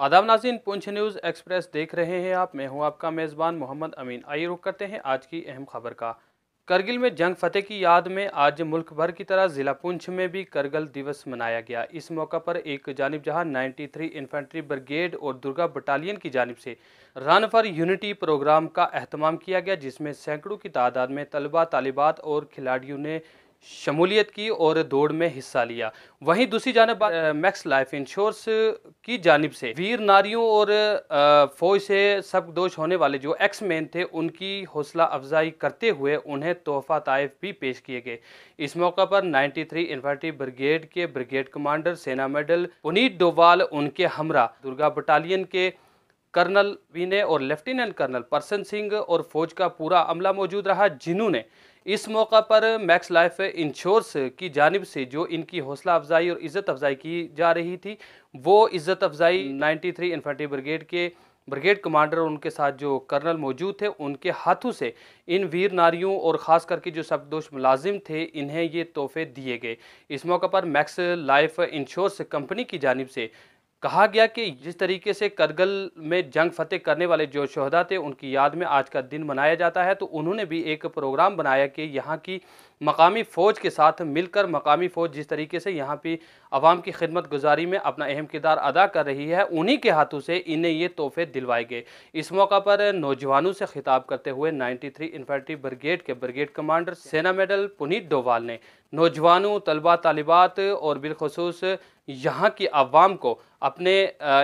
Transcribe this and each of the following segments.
आदाब नाज़रीन, Poonch news express देख रहे हैं आप। मैं हूं आपका मेज़बान मोहम्मद अमीन। आइए रुख करते हैं आज की अहम खबर का। करगिल में जंग फतेह की याद में आज मुल्क भर की तरह ज़िला पुंछ में भी करगिल दिवस मनाया गया। इस मौका पर एक जानिब जहां 93 इन्फेंट्री ब्रिगेड और दुर्गा बटालियन की जानिब से रन फॉर यूनिटी प्रोग्राम का एहतमाम किया गया, जिसमें सैकड़ों की तादाद में तलबा, तालिबात और खिलाड़ियों ने शमूलियत की और दौड़ में हिस्सा लिया। वहीं दूसरी जानब मैक्स लाइफ इंश्योरेंस की जानिब से वीर नारियों और फौज से सबकदोश होने वाले जो एक्स मैन थे, उनकी हौसला अफजाई करते हुए उन्हें तोहफा ताइफ भी पेश किए गए। इस मौका पर 93 इन्फेंट्री ब्रिगेड के ब्रिगेड कमांडर सेना मेडल पुनीत डोवाल, उनके हमरा दुर्गा बटालियन के कर्नल वीने और लेफ्टिनेंट कर्नल परसन सिंह और फौज का पूरा अमला मौजूद रहा, जिन्होंने इस मौका पर मैक्स लाइफ इंश्योरेंस की जानिब से जो इनकी हौसला अफजाई और इज़्ज़त अफजाई की जा रही थी, वो इज़्ज़त अफजाई 93 इन्फेंट्री ब्रिगेड के ब्रिगेड कमांडर और उनके साथ जो कर्नल मौजूद थे, उनके हाथों से इन वीर नारियों और ख़ास करके जो सबदोश मुलाजिम थे, इन्हें ये तोहफे दिए गए। इस मौका पर मैक्स लाइफ इंश्योरेंस कंपनी की जानिब से कहा गया कि जिस तरीके से करगिल में जंग फतेह करने वाले जो शहदा थे, उनकी याद में आज का दिन मनाया जाता है, तो उन्होंने भी एक प्रोग्राम बनाया कि यहाँ की मकामी फ़ौज के साथ मिलकर मकामी फ़ौज जिस तरीके से यहाँ पे अवाम की खिदमत गुजारी में अपना अहम किरदार अदा कर रही है, उन्हीं के हाथों से इन्हें ये तोहफे दिलवाए गए। इस मौका पर नौजवानों से खिताब करते हुए 93 इन्फेंट्री ब्रिगेड के ब्रिगेड कमांडर सेना मेडल पुनीत डोवाल ने नौजवानों, तलबा, तालिबात और बिलखसूस यहाँ की अवाम को अपने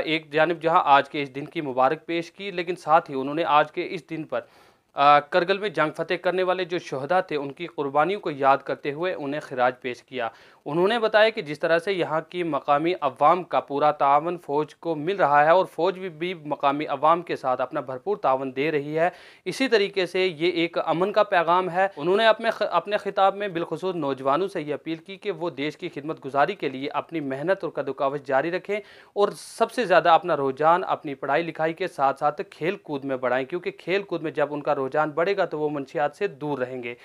एक जानिब जहाँ आज के इस दिन की मुबारक पेश की, लेकिन साथ ही उन्होंने आज के इस दिन पर करगिल में जंग फतेह करने वाले जो शहदा थे, उनकी कुर्बानियों को याद करते हुए उन्हें खिराज पेश किया। उन्होंने बताया कि जिस तरह से यहाँ की मकामी अवाम का पूरा तावन फ़ौज को मिल रहा है और फ़ौज भी मकामी अवाम के साथ अपना भरपूर तावन दे रही है, इसी तरीके से ये एक अमन का पैगाम है। उन्होंने अपने खिताब में बिलखुसूस नौजवानों से ये अपील की कि वो देश की खिदमत गुजारी के लिए अपनी मेहनत और कदोकावश जारी रखें और सबसे ज़्यादा अपना रुझान अपनी पढ़ाई लिखाई के साथ साथ खेल कूद में बढ़ाएं, क्योंकि खेल कूद में जब उनका रुझान बढ़ेगा तो वो मंशियात से दूर रहेंगे।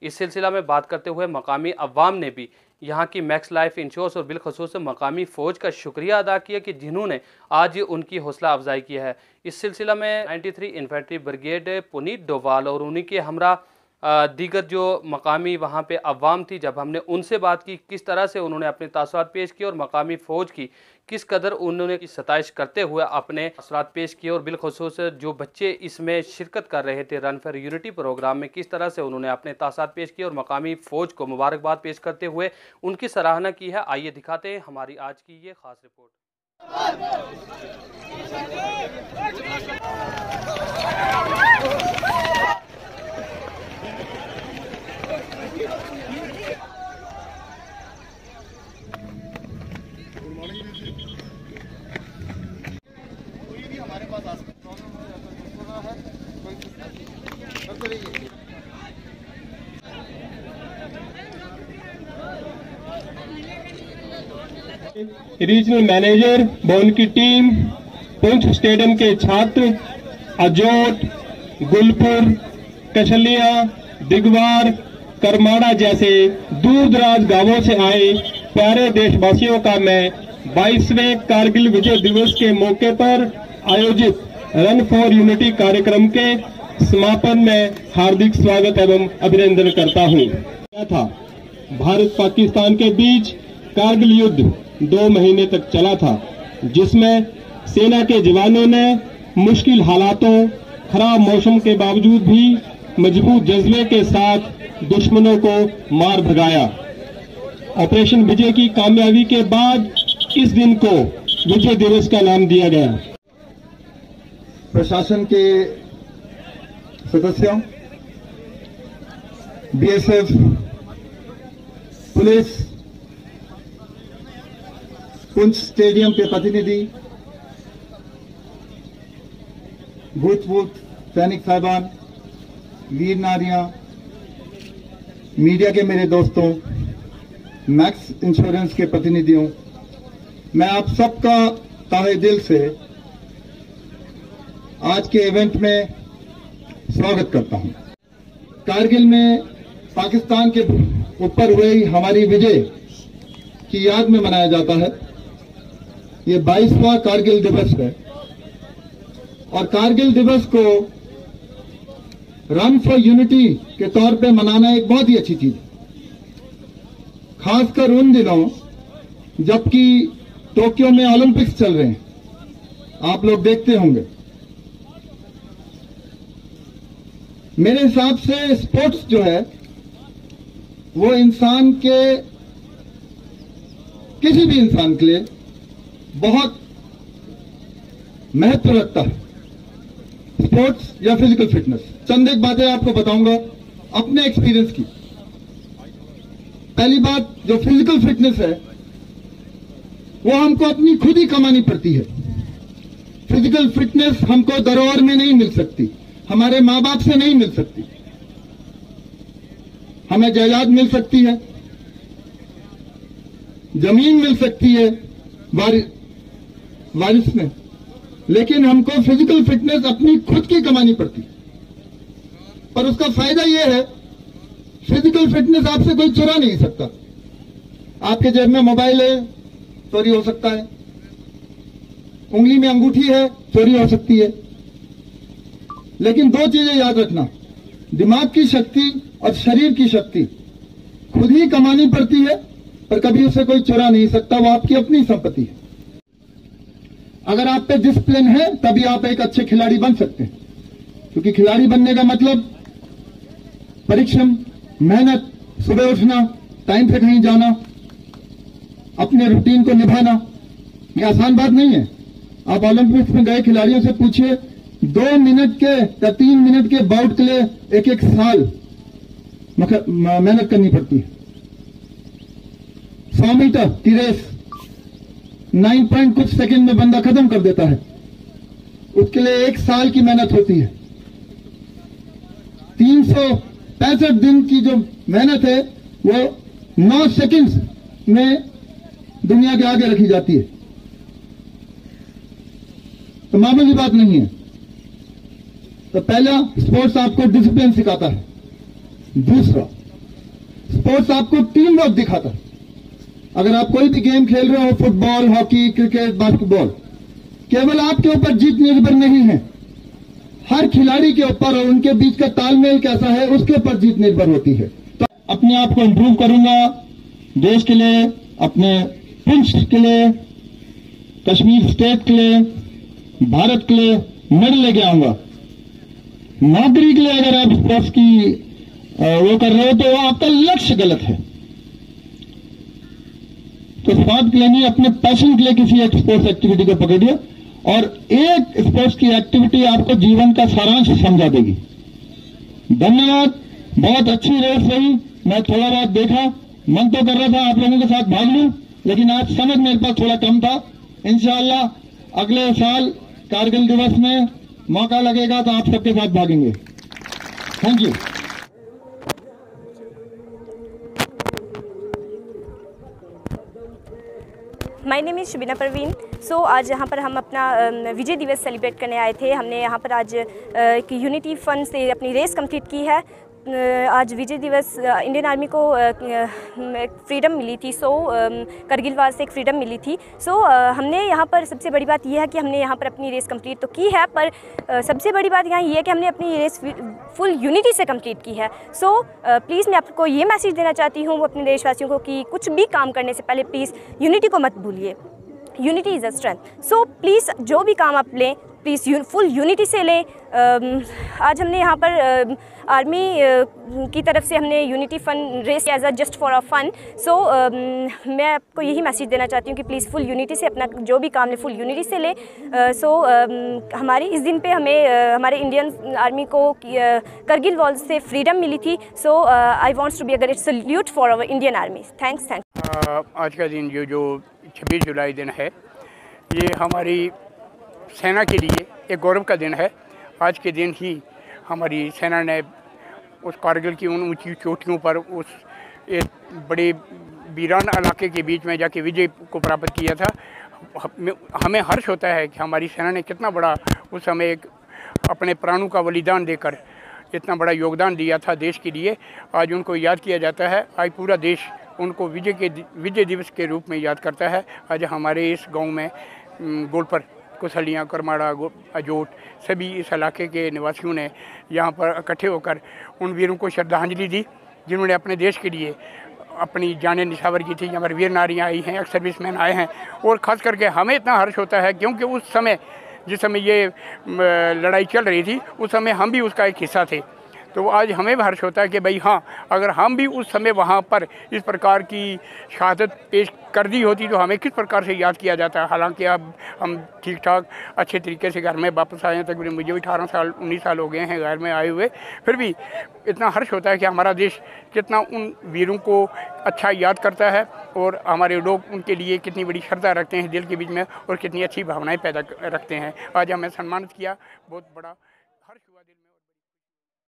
इस सिलसिला में बात करते हुए मकामी अवाम ने भी यहाँ की मैक्स लाइफ इंश्योरेंस और बिलखसूस मकामी फ़ौज का शुक्रिया अदा किया कि जिन्होंने आज उनकी हौसला अफजाई की है। इस सिलसिला में 93 इन्फेंट्री ब्रिगेड पुनीत डोवाल और उन्हीं के हमरा दीगर जो मकामी वहाँ पे अवाम थी, जब हमने उनसे बात की किस तरह से उन्होंने अपने तासुरात पेश किए और मकामी फ़ौज की किस कदर उन्होंने सताइश करते हुए अपने असरात पेश किए और बिलखसूस जो बच्चे इसमें शिरकत कर रहे थे रन फॉर यूनिटी प्रोग्राम में, किस तरह से उन्होंने अपने तासुरात पेश किए और मकामी फ़ौज को मुबारकबाद पेश करते हुए उनकी सराहना की है। आइए दिखाते हैं हमारी आज की ये ख़ास रिपोर्ट। रीजनल मैनेजर व उनकी टीम, पुंछ स्टेडियम के छात्र, अजोट, गुलपुर, कशलिया, दिगवार, करमाड़ा जैसे दूर दराज गांवों से आए प्यारे देशवासियों का मैं 22वें कारगिल विजय दिवस के मौके पर आयोजित रन फॉर यूनिटी कार्यक्रम के समापन में हार्दिक स्वागत एवं अभिनंदन करता हूं। था भारत पाकिस्तान के बीच कारगिल युद्ध 2 महीने तक चला था, जिसमें सेना के जवानों ने मुश्किल हालातों, खराब मौसम के बावजूद भी मजबूत जज्बे के साथ दुश्मनों को मार भगाया। ऑपरेशन विजय की कामयाबी के बाद इस दिन को विजय दिवस का नाम दिया गया। प्रशासन के सदस्यों, बीएसएफ, पुलिस, पुंछ स्टेडियम के प्रतिनिधि, भूतपूर्व सैनिक साहिबान, वीर नारियां, मीडिया के मेरे दोस्तों, मैक्स इंश्योरेंस के प्रतिनिधियों, मैं आप सबका ताहे दिल से आज के इवेंट में स्वागत करता हूं। कारगिल में पाकिस्तान के ऊपर हुई हमारी विजय की याद में मनाया जाता है। ये 22वां कारगिल दिवस है। और कारगिल दिवस को रन फॉर यूनिटी के तौर पे मनाना एक बहुत ही अच्छी चीज है, खासकर उन दिनों जबकि टोक्यो में ओलंपिक्स चल रहे हैं। आप लोग देखते होंगे। मेरे हिसाब से स्पोर्ट्स जो है वो इंसान के, किसी भी इंसान के लिए बहुत महत्व रखता है, स्पोर्ट्स या फिजिकल फिटनेस। चंद एक बातें आपको बताऊंगा अपने एक्सपीरियंस की। पहली बात, जो फिजिकल फिटनेस है वो हमको अपनी खुद ही कमानी पड़ती है। फिजिकल फिटनेस हमको दरोहर में नहीं मिल सकती, हमारे मां बाप से नहीं मिल सकती। हमें जायदाद मिल सकती है, जमीन मिल सकती है वारिस में, लेकिन हमको फिजिकल फिटनेस अपनी खुद की कमानी पड़ती है। और उसका फायदा यह है, फिजिकल फिटनेस आपसे कोई चुरा नहीं सकता। आपके जेब में मोबाइल है, चोरी हो सकता है। उंगली में अंगूठी है, चोरी हो सकती है। लेकिन दो चीजें याद रखना, दिमाग की शक्ति और शरीर की शक्ति खुद ही कमानी पड़ती है, पर कभी उसे कोई चुरा नहीं सकता, वो आपकी अपनी संपत्ति है। अगर आप पे डिसिप्लिन है तभी आप एक अच्छे खिलाड़ी बन सकते हैं, क्योंकि खिलाड़ी बनने का मतलब परिश्रम, मेहनत, सुबह उठना, टाइम से कहीं जाना, अपने रूटीन को निभाना, ये आसान बात नहीं है। आप ओलंपिक्स में गए खिलाड़ियों से पूछिए, 2 मिनट के या 3 मिनट के बाउट के लिए एक साल मेहनत करनी पड़ती है। 100 मीटर की रेस 9 पॉइंट कुछ सेकंड में बंदा खत्म कर देता है, उसके लिए 1 साल की मेहनत होती है। 365 दिन की जो मेहनत है वो 9 सेकंड्स में दुनिया के आगे रखी जाती है। तो मामूली बात नहीं है। तो पहला, स्पोर्ट्स आपको डिसिप्लिन सिखाता है। दूसरा, स्पोर्ट्स आपको टीम वर्क दिखाता है। अगर आप कोई भी गेम खेल रहे हो, फुटबॉल, हॉकी, क्रिकेट, बास्केटबॉल, केवल आपके ऊपर जीत निर्भर नहीं है, हर खिलाड़ी के ऊपर और उनके बीच का तालमेल कैसा है उसके ऊपर जीत निर्भर होती है। तो अपने आप को इंप्रूव करूंगा, देश के लिए, अपने पुंछ के लिए, कश्मीर स्टेट के लिए, भारत के लिए मेडल लेके आऊंगा। नौकरी के लिए अगर आप स्पोर्ट्स की वो कर रहे हो तो आपका लक्ष्य गलत है। तो स्वाद के लिए नहीं, अपने पैशन के लिए किसी एक स्पोर्ट्स एक्टिविटी को पकड़िए, और एक स्पोर्ट्स की एक्टिविटी आपको जीवन का सारांश समझा देगी। धन्यवाद। बहुत अच्छी रेस रही। मैं थोड़ा बहुत देखा, मन तो कर रहा था आप लोगों के साथ भाग लूं, लेकिन आज समझ मेरे पास थोड़ा कम था। इंशाअल्लाह अगले साल कारगिल दिवस में मौका लगेगा तो आप सबके साथ भागेंगे। Thank you. My name is Shubina Parveen. So आज यहाँ पर हम अपना विजय दिवस सेलिब्रेट करने आए थे। हमने यहाँ पर आज एक यूनिटी फंड से अपनी रेस कंप्लीट की है। आज विजय दिवस, इंडियन आर्मी को एक फ्रीडम मिली थी। करगिल वार से एक फ्रीडम मिली थी। हमने यहाँ पर सबसे बड़ी बात यह है कि हमने यहाँ पर अपनी रेस कंप्लीट तो की है, पर सबसे बड़ी बात यहाँ ये है कि हमने अपनी रेस फुल यूनिटी से कंप्लीट की है। प्लीज़ मैं आपको ये मैसेज देना चाहती हूँ अपने देशवासियों को कि कुछ भी काम करने से पहले प्लीज़ यूनिटी को मत भूलिए। Unity is a strength. Please जो भी काम आप लें प्लीज़ फुल यूनिटी से लें। आज हमने यहाँ पर आर्मी की तरफ से हमने unity fund race as a just for a fun. मैं आपको यही मैसेज देना चाहती हूँ कि प्लीज़ फुल यूनिटी से अपना जो भी काम है फुल यूनिटी से लें। हमारी इस दिन पे हमें हमारे इंडियन आर्मी को करगिल वॉर से फ्रीडम मिली थी। I wants to be a great salute for our Indian army. Thanks. आज का दिन जो 26 जुलाई दिन है, ये हमारी सेना के लिए एक गौरव का दिन है। आज के दिन ही हमारी सेना ने उस कारगिल की उन ऊंची चोटियों पर उस एक बड़े वीरान इलाके के बीच में जाके विजय को प्राप्त किया था। हमें हर्ष होता है कि हमारी सेना ने कितना बड़ा उस समय एक अपने प्राणों का बलिदान देकर इतना बड़ा योगदान दिया था देश के लिए। आज उनको याद किया जाता है। आज पूरा देश उनको विजय दिवस के रूप में याद करता है। आज हमारे इस गांव में गोल पर कुसलियाँ, करमाड़ा, अजोट, सभी इस इलाके के निवासियों ने यहाँ पर इकट्ठे होकर उन वीरों को श्रद्धांजलि दी जिन्होंने अपने देश के लिए अपनी जानें निछावर की थी। हमारी वीर नारियाँ आई हैं, एक्स सर्विसमैन आए हैं, और ख़ास करके हमें इतना हर्ष होता है क्योंकि उस समय जिस समय ये लड़ाई चल रही थी उस समय हम भी उसका एक हिस्सा थे। तो आज हमें भी हर्ष होता है कि भाई हाँ, अगर हम भी उस समय वहाँ पर इस प्रकार की शहादत पेश कर दी होती तो हमें किस प्रकार से याद किया जाता है। हालांकि अब हम ठीक ठाक अच्छे तरीके से घर में वापस आए हैं, तकरीबन मुझे भी 18 साल 19 साल हो गए हैं घर में आए हुए, फिर भी इतना हर्ष होता है कि हमारा देश कितना उन वीरों को अच्छा याद करता है और हमारे लोग उनके लिए कितनी बड़ी श्रद्धा रखते हैं दिल के बीच में और कितनी अच्छी भावनाएँ पैदा रखते हैं। आज हमें सम्मानित किया, बहुत बड़ा